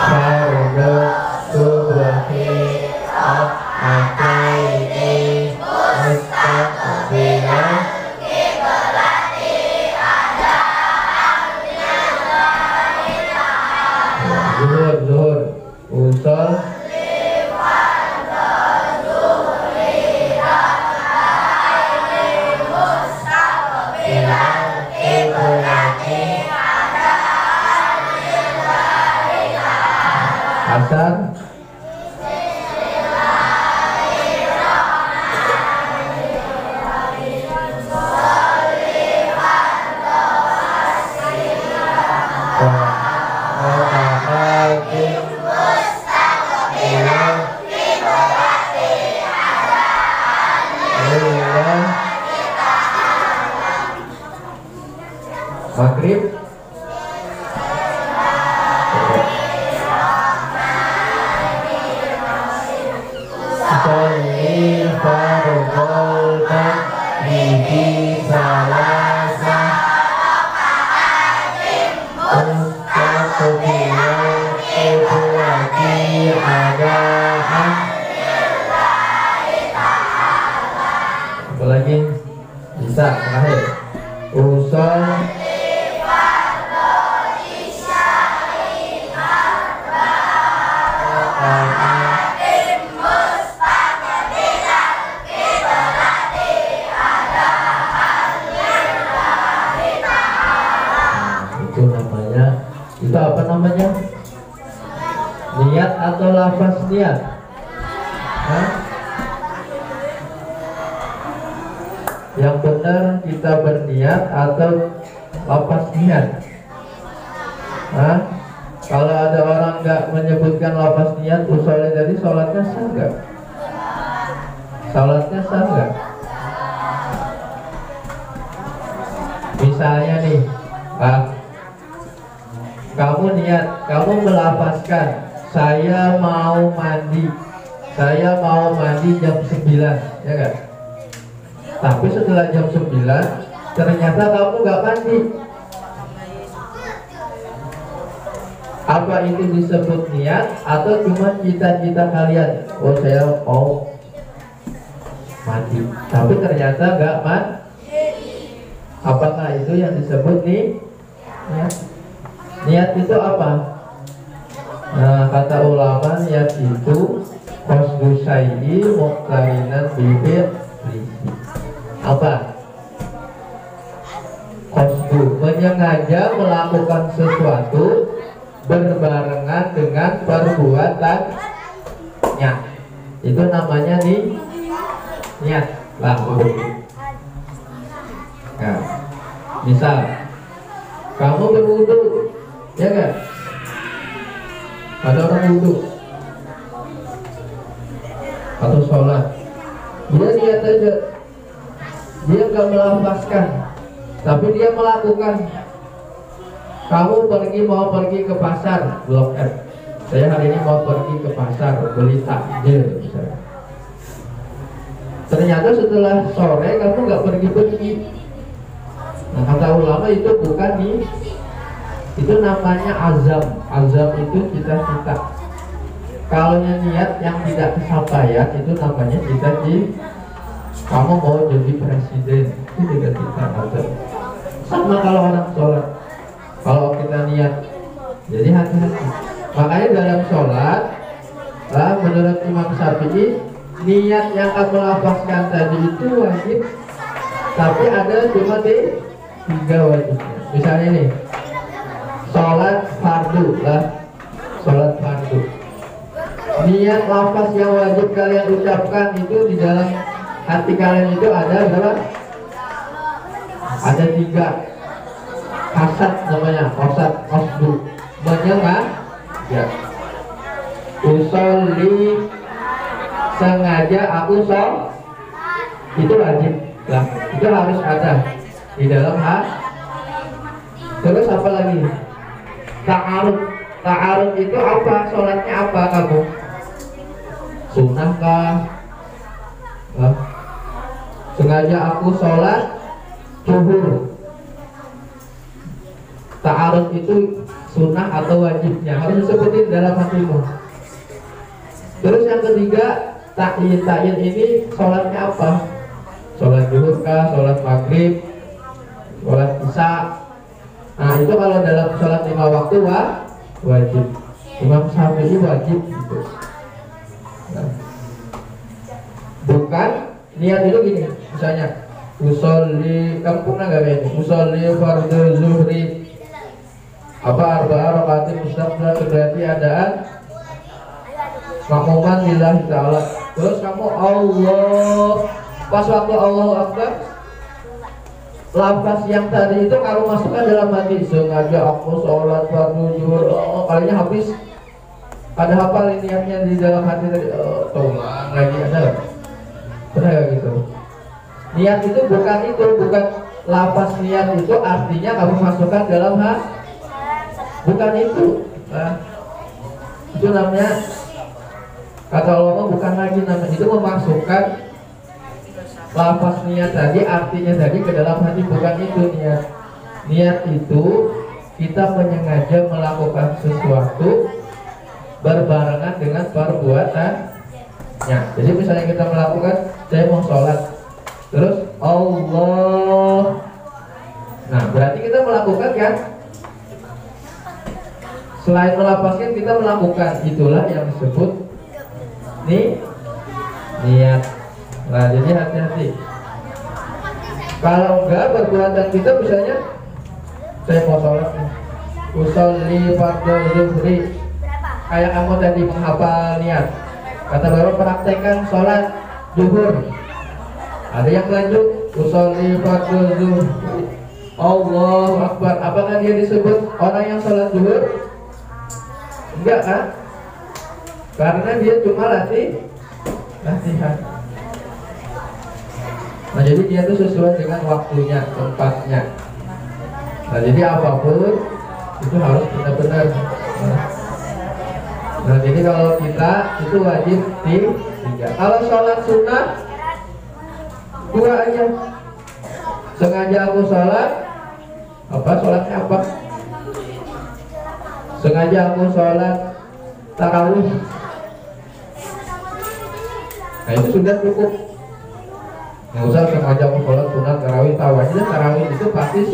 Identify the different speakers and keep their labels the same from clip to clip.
Speaker 1: Fardhu subuhi rak'ataini mustaqbilan zuhur usul asar maghrib sholli fardhu bihi salasa mustaqbilan qiblati adahan. Apa lagi? Bisa terakhir usul itu apa namanya? Niat atau lafaz niat? Hah? Yang benar kita berniat atau lafaz niat? Hah? Kalau ada orang nggak menyebutkan lafaz niat, usulnya dari sholatnya sah nggak? Sholatnya sah nggak? Misalnya nih, kamu niat, kamu melafazkan saya mau mandi jam 9, ya kan? Tapi setelah jam 9 ternyata kamu nggak mandi. Apa itu disebut niat atau cuma cita-cita kalian? Oh, saya mau mandi, tapi ternyata nggak mandi. Apakah itu yang disebut nih niat? Niat itu apa? Nah, kata ulama, niat itu qasdu syai'i muqtarinan bibir apa? Qasdu, menyengaja melakukan sesuatu berbarengan dengan perbuatannya. Itu namanya nih niat laku. Nah, misal kamu berwudu, ya kan? Ada orang wudu atau sholat, dia niat aja, dia nggak melafazkan, tapi dia melakukan. Kamu mau pergi ke pasar, Blok F. Saya hari ini mau pergi ke pasar beli takjil, misalnya. Ternyata setelah sore kamu nggak pergi-pergi. Nah, kata ulama itu bukan nih. Itu namanya azam. Azam itu cita-cita. Kalau niat yang tidak kesampaian itu namanya cita-cita. Kamu mau jadi presiden, itu juga cita azam. Sama kalau orang sholat, kalau kita niat, jadi hati-hati. Makanya dalam sholat, menurut Imam Syafi'i, niat yang kamu lafazkan tadi itu wajib, tapi ada cuma 3 wajibnya. Misalnya nih, sholat fardu lah, sholat fardu. Niat lafaz yang wajib kalian ucapkan itu di dalam hati kalian itu ada berapa? Ada 3. Kasat namanya, qasdu, menyengaja. Ya. Usolli, sengaja aku sholat, itu wajib lah, itu harus ada di dalam hati. Terus apa lagi? Ta'aruf itu apa? Sholatnya apa kamu? Sunnah kah? Sengaja aku sholat zuhur. Ta'aruf itu sunnah atau wajibnya, harus disebutin dalam hatimu. Terus yang ketiga, ta'yin ini sholatnya apa? Sholat zuhur kah, sholat maghrib, sholat isya. Nah itu kalau dalam sholat 5 waktu wajib. Imam Syafi'i wajib gitu. Nah, bukan niat itu gini, misalnya usolli, kamu pernah gak kayak ini? Usolli fardhu zuhri arba'a rakaatin mustaqbilan berarti adaan makmuman lillahi ta'ala. Terus kamu Allah, pas waktu Allahu Akbar, lafaz yang tadi itu kalau masukkan dalam hati, sengaja aku sholat fardhu zuhur, kalinya habis, ada hafal niatnya di dalam hati tadi, tolong lagi ada gak? Pernah gak gitu? Niat itu bukan lafaz niat itu artinya kamu masukkan dalam hati, bukan itu. Nah, itu namanya, kata Allah bukan lagi namanya, itu memasukkan lafaz niat tadi, artinya tadi ke dalam hati, bukan itu niat. Niat itu kita menyengaja melakukan sesuatu berbarengan dengan perbuatannya. Jadi misalnya kita melakukan, saya mau sholat, terus Allah, nah berarti kita melakukan kan? Selain melafazkan, kita melakukan, itulah yang disebut niat. Nah jadi hati-hati. Kalau enggak, perbuatan kita misalnya saya mau sholat nih, usolli fardhu zuhri, kayak kamu tadi menghafal niat, kata baru praktekkan sholat zuhur. Ada yang lanjut usolli fardhu zuhri Allahu Akbar, apakah dia disebut orang yang sholat zuhur? Enggak kan? Karena dia cuma latihan. Nah jadi dia itu sesuai dengan waktunya, tempatnya. Nah jadi apapun itu harus benar-benar. Nah jadi kalau kita itu wajib 3. Kalau sholat sunnah 2 aja. Sengaja aku sholat apa? Sholatnya apa? Sengaja aku sholat tarawih. Nah itu sudah cukup. Nggak usah sengaja aku sholat sunat tarawih, tahu aja tarawih itu pasti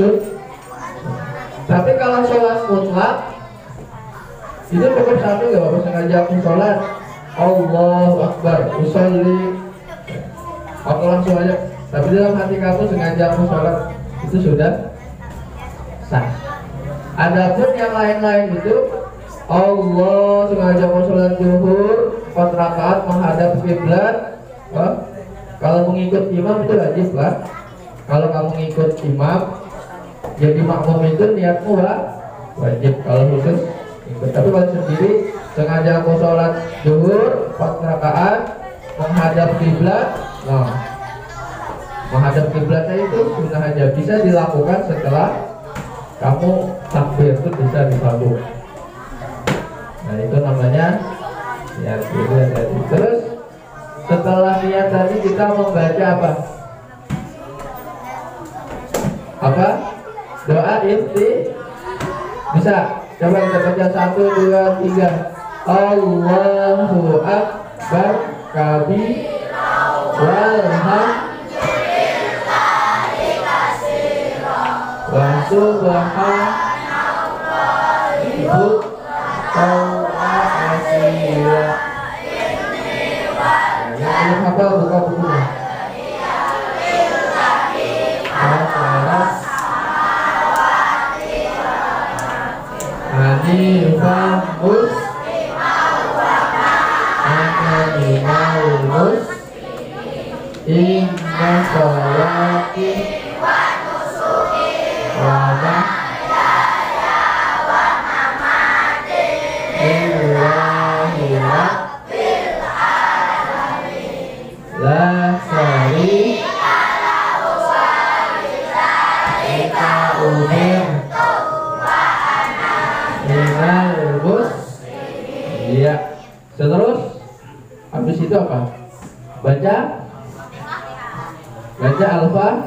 Speaker 1: Tapi kalau sholat mutlak itu cukup 1, nggak apa-apa. Sengaja aku sholat Allahu Akbar usolli, aku langsung aja. Tapi dalam hati kamu sengaja aku sholat, itu sudah sah. Adapun yang lain-lain itu Allah, sengaja aku sholat zuhur 4 rakaat menghadap kiblat. Kalau mengikut imam itu wajib lah. Kalau kamu ngikut imam jadi makmum itu niatmu wajib. Kalau khusus ikut. Tapi kalau sendiri sengaja aku sholat zuhur 4 rakaat menghadap kiblat. Nah, menghadap kiblatnya itu sunnah aja, bisa dilakukan setelah kamu takbir, itu bisa disambung. Nah itu namanya niat. Terus setelah niat tadi kita membaca apa? Doa inti. Bisa? Coba kita baca 1, 2, 3. Allahu Akbar kabira walhamdulillahi katsira wa subhanallahi yang hafal buka bukunya. Hanifah muslimah inna sholati wa nusuki wa mahyaya wa mamati lillahi rabbil alamin la syarika lahu wa bidzalika umirtu wa ana minal muslimin. Iya. Terus habis itu apa? Baca Al-Fatihah.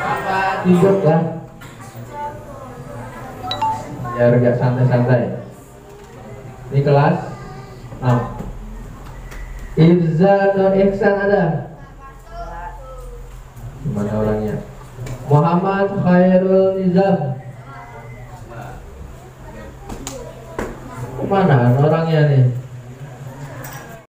Speaker 1: Apa tidur kan? biar gak santai-santai. Ini kelas 6. Ihsan dan ihsan ada? Gimana orangnya? Muhammad Khairul Nizam. Mana orangnya nih?